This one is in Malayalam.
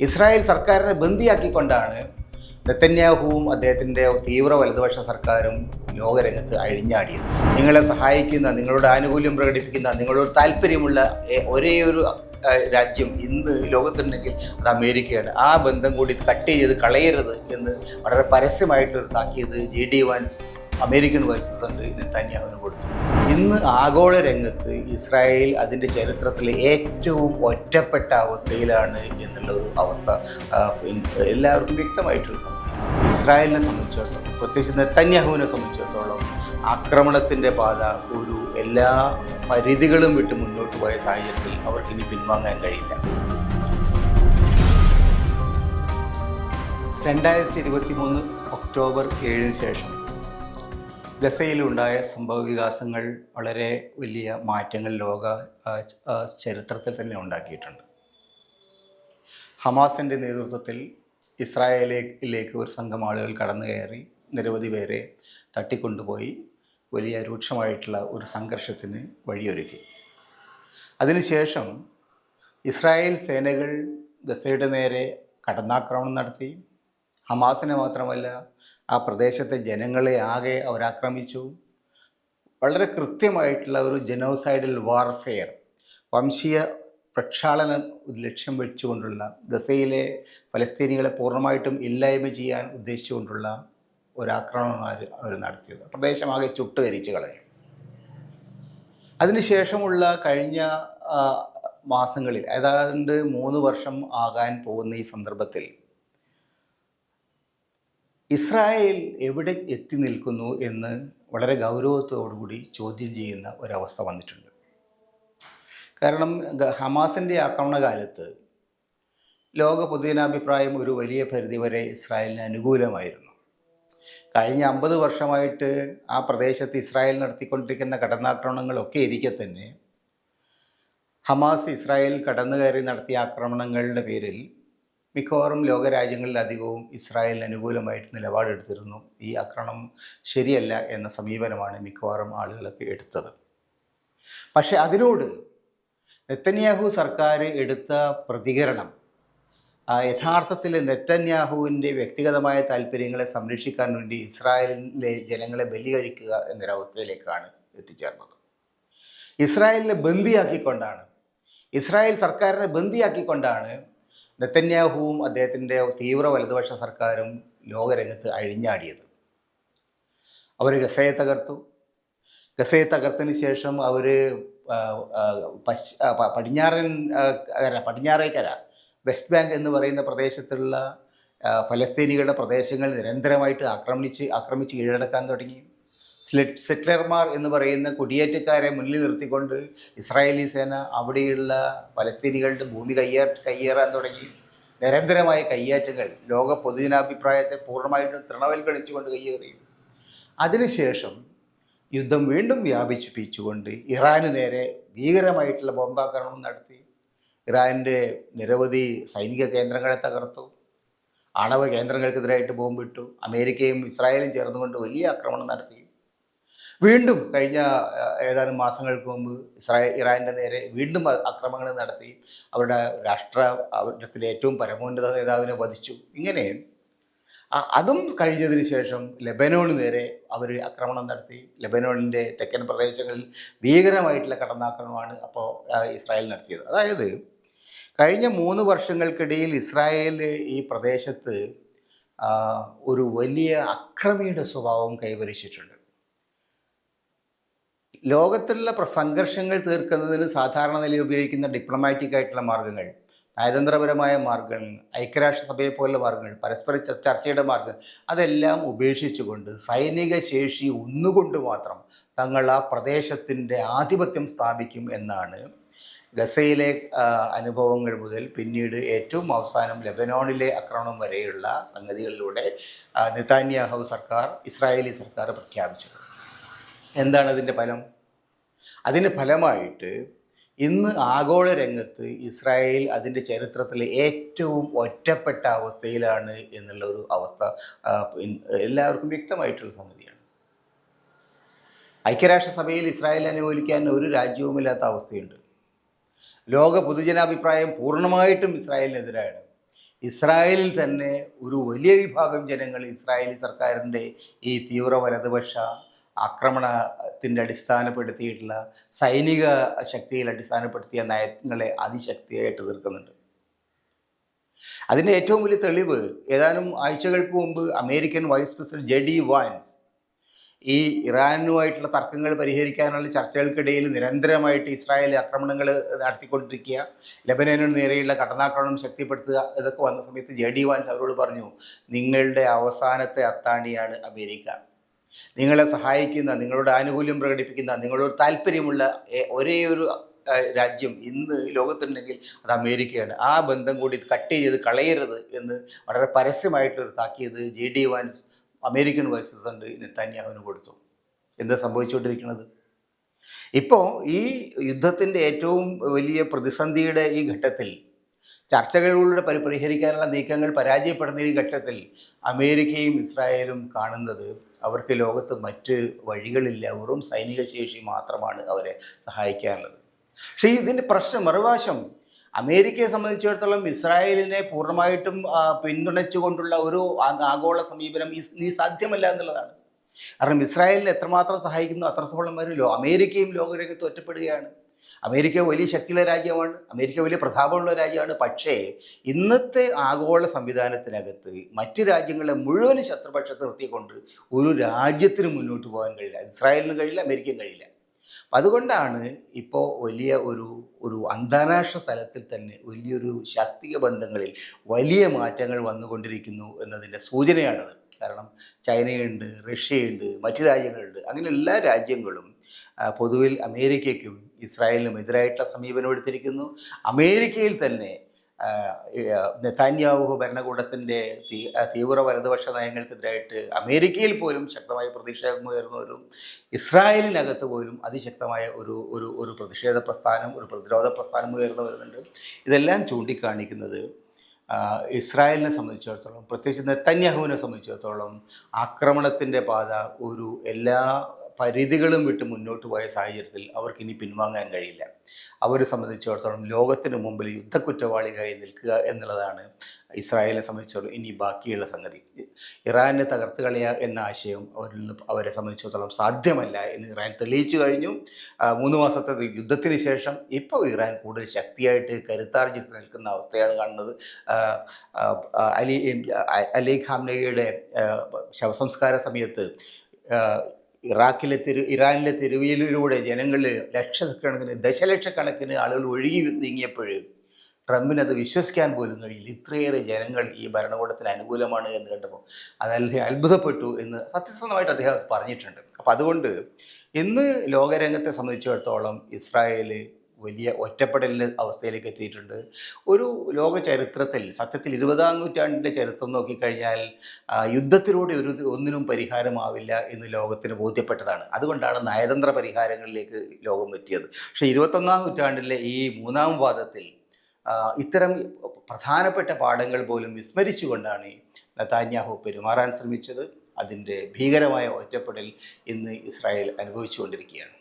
ഇസ്രായേൽ സർക്കാരിനെ ബന്ദിയാക്കിക്കൊണ്ടാണ് നെതന്യാഹുവും അദ്ദേഹത്തിൻ്റെ തീവ്ര വലതുപക്ഷ സർക്കാരും ലോകരംഗത്ത് അഴിഞ്ഞാടിയത്. നിങ്ങളെ സഹായിക്കുന്ന, നിങ്ങളുടെ ആനുകൂല്യം പ്രകടിപ്പിക്കുന്ന, നിങ്ങളോട് താല്പര്യമുള്ള ഒരേ ഒരു രാജ്യം ഇന്ന് ലോകത്തുണ്ടെങ്കിൽ അത് അമേരിക്കയാണ്. ആ ബന്ധം കൂടി കട്ട് ചെയ്ത് കളയരുത് എന്ന് വളരെ പരസ്യമായിട്ടൊരു താക്കീത് JD Vance American vice president നെതന്യാഹുവിന് കൊടുത്തു. ഇന്ന് ആഗോള രംഗത്ത് ഇസ്രായേൽ അതിൻ്റെ ചരിത്രത്തിലെ ഏറ്റവും ഒറ്റപ്പെട്ട അവസ്ഥയിലാണ് എന്നുള്ള ഒരു അവസ്ഥ എല്ലാവർക്കും വ്യക്തമായിട്ടുള്ള സമയം. ഇസ്രായേലിനെ സംബന്ധിച്ചിടത്തോളം, പ്രത്യേകിച്ച് നെതന്യാഹുവിനെ സംബന്ധിച്ചിടത്തോളം, ആക്രമണത്തിൻ്റെ പാത ഒരു എല്ലാ പരിധികളും വിട്ട് മുന്നോട്ട് പോയ സാഹചര്യത്തിൽ അവർക്കിനി പിൻവാങ്ങാൻ കഴിയില്ല. 2023 ഒക്ടോബർ 7 ശേഷം ഗസയിലുണ്ടായ സംഭവവികാസങ്ങൾ വളരെ വലിയ മാറ്റങ്ങൾ ലോക ചരിത്രത്തിൽ തന്നെ ഉണ്ടാക്കിയിട്ടുണ്ട്. ഹമാസിൻ്റെ നേതൃത്വത്തിൽ ഇസ്രായേലിലേക്ക് ഒരു സംഘം ആളുകൾ കടന്നു കയറി നിരവധി പേരെ തട്ടിക്കൊണ്ടുപോയി വലിയ രൂക്ഷമായിട്ടുള്ള ഒരു സംഘർഷത്തിന് വഴിയൊരുക്കി. അതിനുശേഷം ഇസ്രായേൽ സേനകൾ ഗസയുടെ നേരെ കടന്നാക്രമണം നടത്തി. ഹമാസിനെ മാത്രമല്ല, ആ പ്രദേശത്തെ ജനങ്ങളെ ആകെ അവരാക്രമിച്ചു. വളരെ കൃത്യമായിട്ടുള്ള ഒരു ജനോസൈഡൽ വാർഫെയർ, വംശീയ പ്രക്ഷാളനം ലക്ഷ്യം വെച്ചുകൊണ്ടുള്ള, ഗസയിലെ ഫലസ്തീനികളെ പൂർണ്ണമായിട്ടും ഇല്ലായ്മ ചെയ്യാൻ ഉദ്ദേശിച്ചുകൊണ്ടുള്ള ഒരാക്രമണമാണ് അവർ നടത്തിയത്. പ്രദേശമാകെ ചുട്ടുകരിച്ച് കളഞ്ഞു. അതിനുശേഷമുള്ള കഴിഞ്ഞ മാസങ്ങളിൽ, ഏതാണ്ട് 3 വർഷം ആകാൻ പോകുന്ന ഈ സന്ദർഭത്തിൽ ഇസ്രായേൽ എവിടെ എത്തി നിൽക്കുന്നു എന്ന് വളരെ ഗൗരവത്തോടുകൂടി ചോദ്യം ചെയ്യുന്ന ഒരവസ്ഥ വന്നിട്ടുണ്ട്. കാരണം ഹമാസിൻ്റെ ആക്രമണകാലത്ത് ലോക പൊതുജനാഭിപ്രായം ഒരു വലിയ പരിധിവരെ ഇസ്രായേലിന് അനുകൂലമായിരുന്നു. കഴിഞ്ഞ 50 വർഷമായിട്ട് ആ പ്രദേശത്ത് ഇസ്രായേൽ നടത്തിക്കൊണ്ടിരിക്കുന്ന കടന്നാക്രമണങ്ങളൊക്കെ ഇരിക്കെ തന്നെ ഹമാസ് ഇസ്രായേൽ കടന്നു കയറി നടത്തിയ ആക്രമണങ്ങളുടെ പേരിൽ മിക്കവാറും ലോകരാജ്യങ്ങളിലധികവും ഇസ്രായേലിന് അനുകൂലമായിട്ട് നിലപാടെടുത്തിരുന്നു. ഈ ആക്രമണം ശരിയല്ല എന്ന സമീപനമാണ് മിക്കവാറും ആളുകളൊക്കെ എടുത്തത്. പക്ഷേ അതിനോട് നെതന്യാഹു സർക്കാർ എടുത്ത പ്രതികരണം യഥാർത്ഥത്തിൽ നെതന്യാഹുവിൻ്റെ വ്യക്തിഗതമായ താല്പര്യങ്ങളെ സംരക്ഷിക്കാൻ വേണ്ടി ഇസ്രായേലിലെ ജനങ്ങളെ ബലി കഴിക്കുക എന്നൊരവസ്ഥയിലേക്കാണ് എത്തിച്ചേർന്നത്. ഇസ്രായേലിനെ ബന്ദിയാക്കിക്കൊണ്ടാണ്, ഇസ്രായേൽ സർക്കാരിനെ ബന്ദിയാക്കിക്കൊണ്ടാണ് നെതന്യാഹുവും അദ്ദേഹത്തിൻ്റെ തീവ്ര വലതുപക്ഷ സർക്കാരും ലോകരംഗത്ത് അഴിഞ്ഞാടിയത്. അവർ ഗസയെ തകർത്തു. ഗസയെ തകർത്തതിന് ശേഷം അവർ പടിഞ്ഞാറേക്കര വെസ്റ്റ് ബാങ്ക് എന്ന് പറയുന്ന പ്രദേശത്തുള്ള ഫലസ്തീനികളുടെ പ്രദേശങ്ങൾ നിരന്തരമായിട്ട് ആക്രമിച്ച് കീഴടക്കാൻ തുടങ്ങി. സെറ്റിലർമാർ എന്ന് പറയുന്ന കുടിയേറ്റക്കാരെ മുന്നിൽ നിർത്തിക്കൊണ്ട് ഇസ്രായേലി സേന അവിടെയുള്ള ഫലസ്തീനികളുടെ ഭൂമി കയ്യേറാൻ തുടങ്ങി. നിരന്തരമായ കയ്യേറ്റങ്ങൾ ലോക പൊതുജനാഭിപ്രായത്തെ പൂർണ്ണമായിട്ടും തൃണവൽക്കരിച്ചുകൊണ്ട് കയ്യേറി. അതിനുശേഷം യുദ്ധം വീണ്ടും വ്യാപിപ്പിച്ചുകൊണ്ട് ഇറാന് നേരെ ഭീകരമായിട്ടുള്ള ബോംബാക്രമണം നടത്തി. ഇറാൻ്റെ നിരവധി സൈനിക കേന്ദ്രങ്ങളെ തകർത്തു. ആണവ കേന്ദ്രങ്ങൾക്കെതിരായിട്ട് ബോംബിട്ടു. അമേരിക്കയും ഇസ്രായേലും ചേർന്നുകൊണ്ട് വലിയ ആക്രമണം നടത്തി. വീണ്ടും കഴിഞ്ഞ ഏതാനും മാസങ്ങൾക്ക് മുമ്പ് ഇറാൻ്റെ നേരെ വീണ്ടും ആക്രമണങ്ങൾ നടത്തി. അവരുടെ രാഷ്ട്രത്തിലെ ഏറ്റവും പരമോന്നത നേതാവിനെ വധിച്ചു. ഇങ്ങനെ അതും കഴിഞ്ഞതിന് ശേഷം ലെബനോണിന് നേരെ അവർ ആക്രമണം നടത്തി. ലെബനോണിൻ്റെ തെക്കൻ പ്രദേശങ്ങളിൽ ഭീകരമായിട്ടുള്ള കടന്നാക്രമണമാണ് അപ്പോൾ ഇസ്രായേൽ നടത്തിയത്. അതായത് കഴിഞ്ഞ 3 വർഷങ്ങൾക്കിടയിൽ ഇസ്രായേൽ ഈ പ്രദേശത്ത് ഒരു വലിയ അക്രമിയുടെ സ്വഭാവം കൈവരിച്ചിട്ടുണ്ട്. ലോകത്തിലുള്ള സംഘർഷങ്ങൾ തീർക്കുന്നതിന് സാധാരണ നിലയിൽ ഉപയോഗിക്കുന്ന ഡിപ്ലോമാറ്റിക് ആയിട്ടുള്ള മാർഗ്ഗങ്ങൾ, നയതന്ത്രപരമായ മാർഗ്ഗങ്ങൾ, ഐക്യരാഷ്ട്രസഭയെ പോലുള്ള മാർഗ്ഗങ്ങൾ, പരസ്പര ചർച്ചയുടെ മാർഗ്ഗങ്ങൾ, അതെല്ലാം ഉപേക്ഷിച്ചുകൊണ്ട് സൈനിക ശേഷി ഒന്നുകൊണ്ട് മാത്രം തങ്ങൾ ആ പ്രദേശത്തിൻ്റെ ആധിപത്യം സ്ഥാപിക്കും എന്നാണ് ഗസയിലെ അനുഭവങ്ങൾ മുതൽ പിന്നീട് ഏറ്റവും അവസാനം ലെബനോണിലെ ആക്രമണം വരെയുള്ള സംഗതികളിലൂടെ നെതന്യാഹു സർക്കാർ, ഇസ്രായേലി സർക്കാർ പ്രഖ്യാപിച്ചത്. എന്താണ് അതിൻ്റെ ഫലം? അതിന് ഫലമായിട്ട് ഇന്ന് ആഗോള രംഗത്ത് ഇസ്രായേൽ അതിൻ്റെ ചരിത്രത്തിലെ ഏറ്റവും ഒറ്റപ്പെട്ട അവസ്ഥയിലാണ് എന്നുള്ള ഒരു അവസ്ഥ എല്ലാവർക്കും വ്യക്തമായിട്ടുള്ള സംഗതിയാണ്. ഐക്യരാഷ്ട്രസഭയിൽ ഇസ്രായേൽ അനുകൂലിക്കാൻ ഒരു രാജ്യവുമില്ലാത്ത അവസ്ഥയുണ്ട്. ലോക പൊതുജനാഭിപ്രായം പൂർണ്ണമായിട്ടും ഇസ്രായേലിനെതിരാണ്. ഇസ്രായേലിൽ തന്നെ ഒരു വലിയ വിഭാഗം ജനങ്ങൾ ഇസ്രായേലി സർക്കാരിൻ്റെ ഈ തീവ്ര വലതുപക്ഷ ആക്രമണത്തിൻ്റെ അടിസ്ഥാനപ്പെടുത്തിയിട്ടുള്ള സൈനിക ശക്തിയിൽ അടിസ്ഥാനപ്പെടുത്തിയ നയങ്ങളെ അതിശക്തിയായിട്ട് എതിർക്കുന്നുണ്ട്. അതിൻ്റെ ഏറ്റവും വലിയ തെളിവ് ഏതാനും ആഴ്ചകൾക്ക് മുമ്പ് American vice president JD Vance ഈ ഇറാനുമായിട്ടുള്ള തർക്കങ്ങൾ പരിഹരിക്കാനുള്ള ചർച്ചകൾക്കിടയിൽ നിരന്തരമായിട്ട് ഇസ്രായേൽ ആക്രമണങ്ങൾ നടത്തിക്കൊണ്ടിരിക്കുക, ലെബനനു നേരെയുള്ള കടന്നാക്രമണം ശക്തിപ്പെടുത്തുക, ഇതൊക്കെ വന്ന സമയത്ത് JD വാൻസ് അവരോട് പറഞ്ഞു, നിങ്ങളുടെ അവസാനത്തെ അത്താണിയാണ് അമേരിക്ക. നിങ്ങളെ സഹായിക്കുന്ന, നിങ്ങളുടെ ആനുകൂല്യം പ്രകടിപ്പിക്കുന്ന, നിങ്ങളോട് താല്പര്യമുള്ള ഒരേ ഒരു രാജ്യം ഇന്ന് ലോകത്തുണ്ടെങ്കിൽ അത് അമേരിക്കയാണ്. ആ ബന്ധം കൂടി കട്ട് ചെയ്ത് കളയരുത് എന്ന് വളരെ പരസ്യമായിട്ടൊരു താക്കീത് JD Vance American vice president നെതന്യാഹുവിന് കൊടുത്തു. എന്താ സംഭവിച്ചുകൊണ്ടിരിക്കുന്നത്? ഇപ്പോൾ ഈ യുദ്ധത്തിൻ്റെ ഏറ്റവും വലിയ പ്രതിസന്ധിയുടെ ഈ ഘട്ടത്തിൽ, ചർച്ചകളിലൂടെ പരിഹരിക്കാനുള്ള നീക്കങ്ങൾ പരാജയപ്പെടുന്ന ഈ ഘട്ടത്തിൽ അമേരിക്കയും ഇസ്രായേലും കാണുന്നത് അവർക്ക് ലോകത്ത് മറ്റ് വഴികളില്ല, വെറും സൈനിക ശേഷി മാത്രമാണ് അവരെ സഹായിക്കാനുള്ളത്. പക്ഷേ ഇതിൻ്റെ പ്രശ്നം മറുവശം, അമേരിക്കയെ സംബന്ധിച്ചിടത്തോളം ഇസ്രായേലിനെ പൂർണ്ണമായിട്ടും പിന്തുണച്ചുകൊണ്ടുള്ള ഒരു ആഗോള സമീപനം ഇനി സാധ്യമല്ല എന്നുള്ളതാണ്. കാരണം ഇസ്രായേലിനെ എത്രമാത്രം സഹായിക്കുന്നു അത്രത്തോളം അമേരിക്കയും ലോകരംഗത്ത് ഒറ്റപ്പെടുകയാണ്. അമേരിക്ക വലിയ ശക്തിയുള്ള രാജ്യമാണ്, അമേരിക്ക വലിയ പ്രതാപമുള്ള രാജ്യമാണ്. പക്ഷേ ഇന്നത്തെ ആഗോള സംവിധാനത്തിനകത്ത് മറ്റ് രാജ്യങ്ങളെ മുഴുവൻ ശത്രുപക്ഷത്ത് നിർത്തിക്കൊണ്ട് ഒരു രാജ്യത്തിന് മുന്നോട്ട് പോകാൻ കഴിയില്ല. ഇസ്രായേലിന് കഴിയില്ല, അമേരിക്കയും കഴിയില്ല. അതുകൊണ്ടാണ് ഇപ്പോൾ വലിയ ഒരു അന്താരാഷ്ട്ര തലത്തിൽ തന്നെ വലിയൊരു ശാക്തിക ബന്ധങ്ങളിൽ വലിയ മാറ്റങ്ങൾ വന്നുകൊണ്ടിരിക്കുന്നു എന്നതിൻ്റെ സൂചനയാണത്. കാരണം ചൈനയുണ്ട്, റഷ്യയുണ്ട്, മറ്റു രാജ്യങ്ങളുണ്ട്. അങ്ങനെ എല്ലാ രാജ്യങ്ങളും പൊതുവിൽ അമേരിക്കയ്ക്കും ഇസ്രായേലിനും എതിരായിട്ടുള്ള സമീപനം എടുത്തിരിക്കുന്നു. അമേരിക്കയിൽ തന്നെ നെതന്യാഹു ഭരണകൂടത്തിൻ്റെ തീവ്ര വലതുപക്ഷ നയങ്ങൾക്കെതിരായിട്ട് അമേരിക്കയിൽ പോലും ശക്തമായ പ്രതിഷേധം ഉയർന്നവരും ഇസ്രായേലിനകത്ത് പോലും അതിശക്തമായ ഒരു പ്രതിഷേധ പ്രസ്ഥാനം, ഒരു പ്രതിരോധ പ്രസ്ഥാനം ഉയർന്നു വരുന്നുണ്ട്. ഇതെല്ലാം ചൂണ്ടിക്കാണിക്കുന്നത് ഇസ്രായേലിനെ സംബന്ധിച്ചിടത്തോളം, പ്രത്യേകിച്ച് നെതന്യാഹുവിനെ സംബന്ധിച്ചിടത്തോളം ആക്രമണത്തിൻ്റെ പാത എല്ലാ പരിധികളും വിട്ട് മുന്നോട്ട് പോയ സാഹചര്യത്തിൽ അവർക്കിനി പിൻവാങ്ങാൻ കഴിയില്ല. അവരെ സംബന്ധിച്ചിടത്തോളം ലോകത്തിന് മുമ്പിൽ യുദ്ധക്കുറ്റവാളിയായി നിൽക്കുക എന്നുള്ളതാണ് ഇസ്രായേലിനെ സംബന്ധിച്ചിടത്തോളം ഇനി ബാക്കിയുള്ള സംഗതി. ഇറാനെ തകർത്ത് കളയുക എന്ന ആശയം അവരെ സംബന്ധിച്ചിടത്തോളം സാധ്യമല്ല എന്ന് ഇറാൻ തെളിയിച്ചു കഴിഞ്ഞു. 3 മാസത്തെ യുദ്ധത്തിന് ശേഷം ഇപ്പോൾ ഇറാൻ കൂടുതൽ ശക്തിയായിട്ട് കരുത്താർജിച്ച് നിൽക്കുന്ന അവസ്ഥയാണ് കാണുന്നത്. അലി ഖാംനയുടെ ശവസംസ്കാര സമയത്ത് ഇറാനിലെ തെരുവിലൂടെ ജനങ്ങൾ ദശലക്ഷക്കണക്കിന് ആളുകൾ ഒഴുകി നീങ്ങിയപ്പോൾ ട്രംപിനത് വിശ്വസിക്കാൻ പോലും കഴിയില്ല. ഇത്രയേറെ ജനങ്ങൾ ഈ ഭരണകൂടത്തിന് അനുകൂലമാണ് എന്ന് കണ്ടപ്പോൾ അത് അത്ഭുതപ്പെട്ടു എന്ന് സത്യസന്ധമായിട്ട് അദ്ദേഹം പറഞ്ഞിട്ടുണ്ട്. അപ്പോൾ അതുകൊണ്ട് ഇന്ന് ലോകരംഗത്തെ സംബന്ധിച്ചിടത്തോളം ഇസ്രായേൽ വലിയ ഒറ്റപ്പെടലിൻ്റെ അവസ്ഥയിലേക്ക് എത്തിയിട്ടുണ്ട്. ഒരു ലോക ചരിത്രത്തിൽ സത്യത്തിൽ 20-ാം നൂറ്റാണ്ടിൻ്റെ ചരിത്രം നോക്കിക്കഴിഞ്ഞാൽ യുദ്ധത്തിലൂടെ ഒന്നിനും പരിഹാരമാവില്ല എന്ന് ലോകത്തിന് ബോധ്യപ്പെട്ടതാണ്. അതുകൊണ്ടാണ് നയതന്ത്ര പരിഹാരങ്ങളിലേക്ക് ലോകം എത്തിയത്. പക്ഷേ 21-ാം നൂറ്റാണ്ടിലെ ഈ 3-ാം വാദത്തിൽ ഇത്തരം പ്രധാനപ്പെട്ട പാഠങ്ങൾ പോലും വിസ്മരിച്ചുകൊണ്ടാണ് നെതന്യാഹു പെരുമാറാൻ ശ്രമിച്ചത്. അതിൻ്റെ ഭീകരമായ ഒറ്റപ്പെടൽ ഇന്ന് ഇസ്രായേൽ അനുഭവിച്ചുകൊണ്ടിരിക്കുകയാണ്.